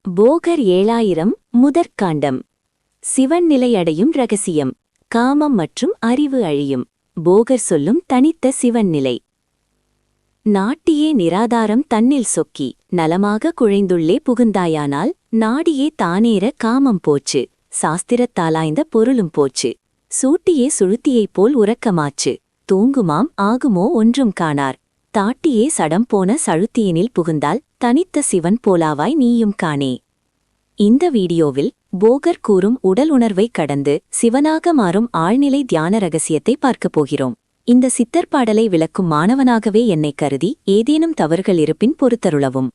போகர் 7000 முதற்காண்டம். சிவன் நிலையடையும் ரகசியம். காமம் மற்றும் அறிவு அழியும். போகர் சொல்லும் தனித்த சிவன் நிலை. நாட்டியே நிராதாரம் தன்னில் சொக்கி நலமாக குழைந்துள்ளே புகுந்தாயானால் நாடியே தானேற காமம் போச்சு. சாஸ்திரத்தாலாய்ந்த பொருளும் போச்சு. சூட்டியே சுழுத்தியைப் போல் உறக்கமாச்சு. தூங்குமாம் ஆகுமோ ஒன்றும் காணார். தாட்டியே சடம் போன சழுத்தியினில் புகுந்தால் தனித்த சிவன் போலாவாய் நீயும் காணே. இந்த வீடியோவில் போகர் கூறும் உடல் உணர்வை கடந்து சிவனாக மாறும் ஆழ்நிலை தியான ரகசியத்தை பார்க்கப் போகிறோம். இந்த சித்தர்பாடலை விளக்கும் மாணவனாகவே என்னை கருதி ஏதேனும் தவறுகள் இருப்பின் பொறுத்தருளவும்.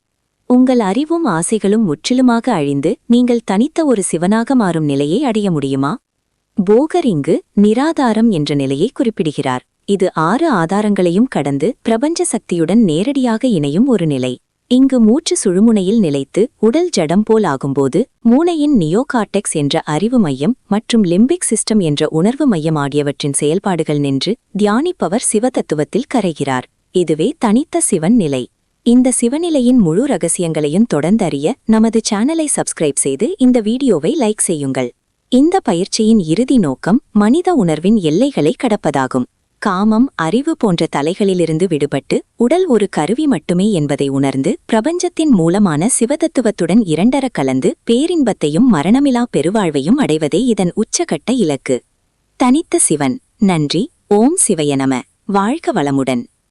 உங்கள் அறிவும் ஆசைகளும் முற்றிலுமாக அழிந்து நீங்கள் தனித்த ஒரு சிவனாக மாறும் நிலையை அடைய முடியுமா? போகர் இங்கு நிராதாரம் என்ற நிலையை குறிப்பிடுகிறார். இது 6 ஆதாரங்களையும் கடந்து பிரபஞ்ச சக்தியுடன் நேரடியாக இணையும் ஒரு நிலை. இங்கு மூச்சு சுழுமுனையில் நிலைத்து உடல் ஜடம் போல் ஆகும்போது மூளையின் நியோகார்டெக்ஸ் என்ற அறிவு மையம் மற்றும் லிம்பிக் சிஸ்டம் என்ற உணர்வு மையம் ஆகியவற்றின் செயல்பாடுகள் நின்று தியானிப்பவர் சிவதத்துவத்தில் கரைகிறார். இதுவே தனித்த சிவன் நிலை. இந்த சிவநிலையின் முழு ரகசியங்களையும் தொடர்ந்தறிய நமது சேனலை சப்ஸ்கிரைப் செய்து இந்த வீடியோவை லைக் செய்யுங்கள். இந்த பயிற்சியின் இறுதி நோக்கம் மனித உணர்வின் எல்லைகளை கடப்பதாகும். காமம், அறிவு போன்ற தலைகளிலிருந்து விடுபட்டு உடல் ஒரு கருவி மட்டுமே என்பதை உணர்ந்து பிரபஞ்சத்தின் மூலமான சிவதத்துவத்துடன் இரண்டர கலந்து பேரின்பத்தையும் மரணமிலா பெருவாழ்வையும் அடைவதே இதன் உச்சகட்ட இலக்கு. தனித்த சிவன். நன்றி. ஓம் சிவய நம. வாழ்க வளமுடன்.